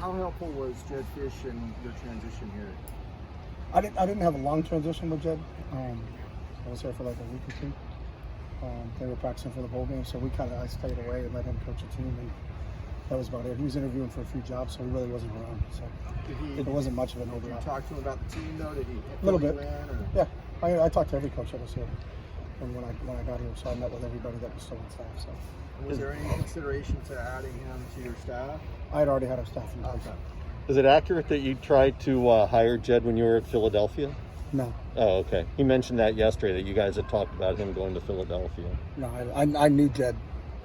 How helpful was Jedd Fisch in your transition here? I didn't have a long transition with Jedd. I was here for like a week or two. They were practicing for the bowl game, so I stayed away and let him coach the team, and that was about it. He was interviewing for a few jobs, so he really wasn't around. So it wasn't much of an overlap. Did you talk to him about the team though? Did he a little bit? Yeah, I talked to every coach that was here, and when I got here, so I met with everybody that was still on staff. So. Was there any consideration to adding him to your staff? I had already had a staff in place. Okay. Is it accurate that you tried to hire Jedd when you were at Philadelphia? No. Oh, okay. He mentioned that yesterday, that you guys had talked about him going to Philadelphia. No, I knew Jedd.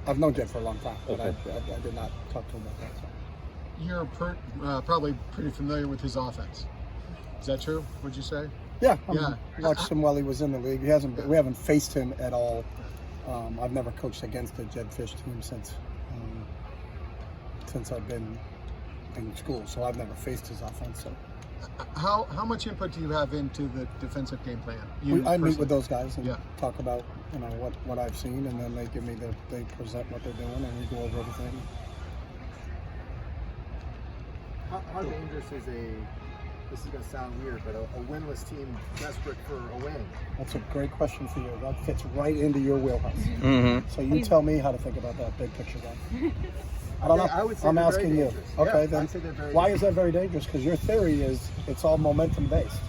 I've known Jedd for a long time, but okay. I did not talk to him about that. So. You're probably pretty familiar with his offense. Is that true, would you say? Yeah. Watched him while he was in the league. We haven't faced him at all. I've never coached against the Jedd Fisch team since I've been in school, so I've never faced his offense. So. How much input do you have into the defensive game plan? I meet with those guys and talk about what I've seen, and then they give me they present what they're doing, and we go over everything. How dangerous is this is going to sound weird, but a winless team desperate for a win? That's a great question for you. That fits right into your wheelhouse. Mm-hmm. So you tell me how to think about that big picture guy. I don't know. I would say I'm asking you. Okay, yeah, then why is that very dangerous? Because your theory is it's all momentum based.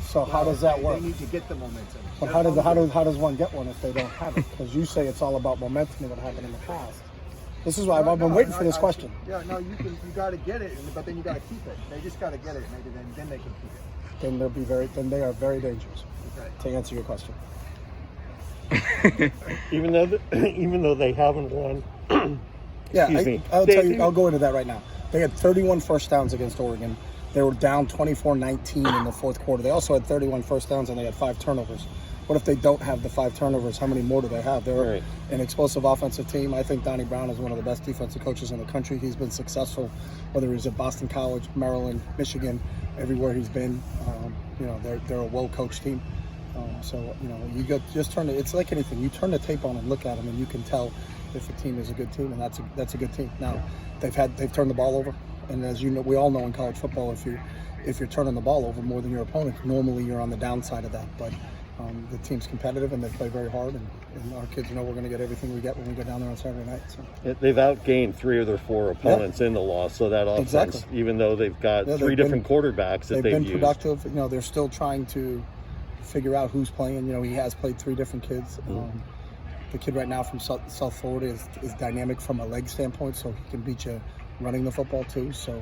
So how does that work? They need to get the momentum. But how does one get one if they don't have it? Because you say it's all about momentum and what happened in the past. This is why I've been waiting for this question. Yeah, no, you got to get it, but then you got to keep it. They just got to get it, maybe then they can keep it. Then they are very dangerous. Okay. To answer your question. even though they haven't won. I'll tell you. I'll go into that right now. They had 31 first downs against Oregon. They were down 24-19 in the fourth quarter. They also had 31 first downs and they had 5 turnovers. What if they don't have the 5 turnovers? How many more do they have? They're an explosive offensive team. I think Donnie Brown is one of the best defensive coaches in the country. He's been successful, whether he's at Boston College, Maryland, Michigan, everywhere he's been. They're a well-coached team. Just turn it. It's like anything. You turn the tape on and look at them, and you can tell if a team is a good team, and that's a good team. Now, they've turned the ball over, and as you know, we all know in college football, if you're turning the ball over more than your opponent, normally you're on the downside of that. But the team's competitive and they play very hard, and our kids know we're going to get everything we get when we go down there on Saturday night. So. They've outgained 3 of their 4 opponents in the loss, so that offense, even though they've got 3 different quarterbacks that they've been used. Productive. They're still trying to figure out who's playing. He has played 3 different kids. The kid right now from South Florida is dynamic from a leg standpoint, so he can beat you running the football too. So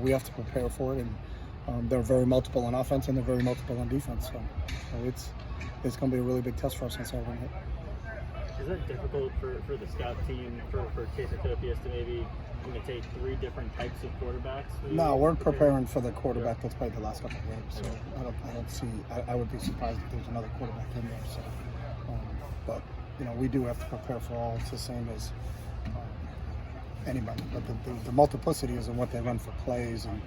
we have to prepare for it, and they're very multiple on offense and they're very multiple on defense. So it's going to be a really big test for us on Saturday night. Is that difficult for the scout team, for Chase Otopius to maybe imitate 3 different types of quarterbacks? No, we're preparing for the quarterback that's played the last couple of games. So I don't see. I would be surprised if there's another quarterback in there. So, but we do have to prepare for all. It's the same as anybody. But the multiplicity is in what they run for plays and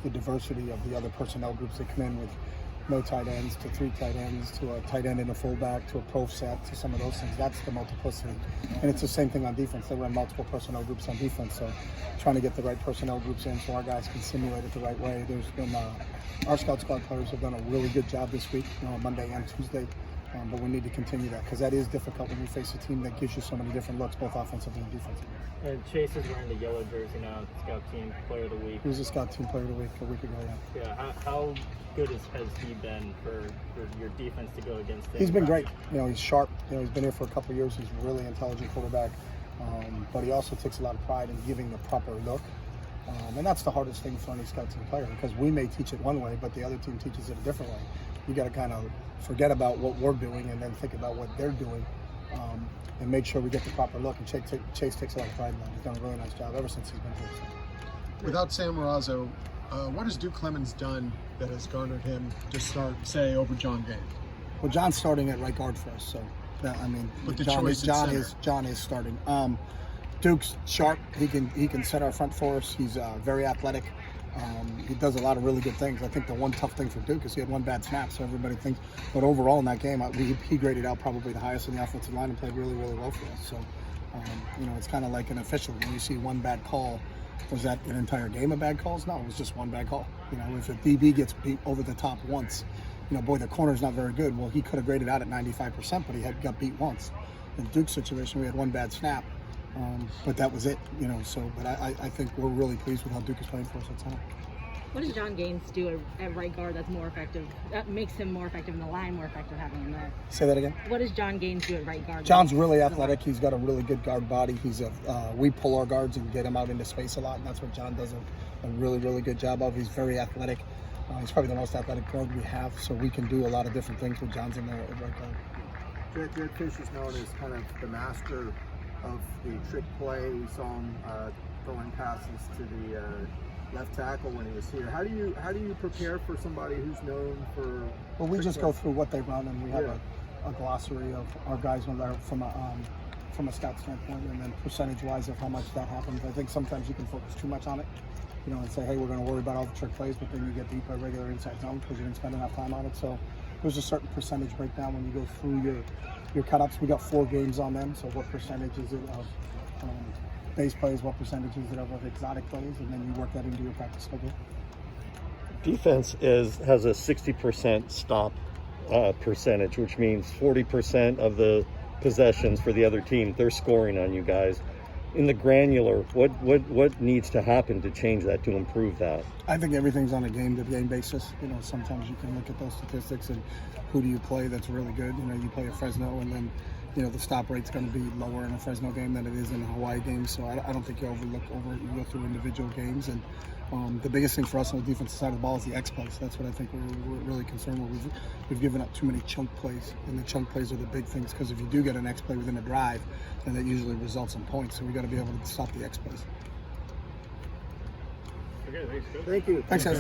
the diversity of the other personnel groups that come in with no tight ends to 3 tight ends to a tight end and a fullback to a pro set to some of those things. That's the multiplicity. And it's the same thing on defense. They run multiple personnel groups on defense. So trying to get the right personnel groups in so our guys can simulate it the right way. There's been our scout squad players have done a really good job this week, Monday and Tuesday. But we need to continue that because that is difficult when you face a team that gives you so many different looks, both offensively and defensively. And Chase is wearing the yellow jersey now, Scout Team Player of the Week. He was a Scout Team Player of the Week a week ago, Yeah, how good has he been for your defense to go against him? He's been great. He's sharp. He's been here for a couple of years. He's a really intelligent quarterback. But he also takes a lot of pride in giving the proper look. And that's the hardest thing for any Scout Team player because we may teach it one way, but the other team teaches it a different way. You got to kind of forget about what we're doing and then think about what they're doing and make sure we get the proper look. And Chase takes a lot of pride in that. He's done a really nice job ever since he's been here. So. Without Sam Marazzo, what has Duke Clemens done that has garnered him to start, say, over Jon Gaines? Well, John's starting at right guard for us, so but John is starting. Duke's sharp. He can set our front for us. He's very athletic. He does a lot of really good things. I think the one tough thing for Duke is he had one bad snap, so everybody thinks. But overall in that game, he graded out probably the highest in the offensive line and played really, really well for us. So, it's kind of like an official. When you see one bad call, Was that an entire game of bad calls? No, it was just one bad call. You know, if a DB gets beat over the top once, you know, boy, the corner's not very good. Well, he could have graded out at 95%, but he got beat once. In Duke's situation, we had one bad snap, but that was it. You know, so but I think we're really pleased with how Duke is playing for us at center. What does Jon Gaines do at right guard that's more effective? That makes him more effective and the line more effective having him there. Say that again. What does Jon Gaines do at right guard? John's really athletic. He's got a really good guard body. We pull our guards and get him out into space a lot, and that's what Jon does a really, really good job of. He's very athletic. He's probably the most athletic guard we have, so we can do a lot of different things with John's in there at right guard. Jedd Fisch is known as kind of the master of the trick play. We saw him throwing passes to the left tackle when he was here. How do you prepare for somebody who's known for? Well, we just go through what they run, and we have a glossary of our guys when they're from a scout standpoint, and then percentage-wise of how much that happens. I think sometimes you can focus too much on it, you know, and say, hey, we're going to worry about all the trick plays, but then you get beat by regular inside zone because you didn't spend enough time on it. So there's a certain percentage breakdown when you go through your cut-ups. We got 4 games on them, so what percentage is it of base plays, what percentage is it of exotic plays, and then you work that into your practice schedule. Defense has a 60% stop percentage, which means 40% of the possessions for the other team, they're scoring on you guys. In the granular, what needs to happen to change that, to improve that? I think everything's on a game-to-game basis. You know, sometimes you can look at those statistics and who do you play that's really good. You know, you play a Fresno and then, you know, the stop rate's going to be lower in a Fresno game than it is in a Hawaii game. So I don't think you overlook you go through individual games. And the biggest thing for us on the defensive side of the ball is the X plays. That's what I think we're really concerned with. We've given up too many chunk plays, and the chunk plays are the big things because if you do get an X play within a drive, then that usually results in points. So we got to be able to stop the X plays. Okay, thanks, Coach. Thank you. Thanks, guys.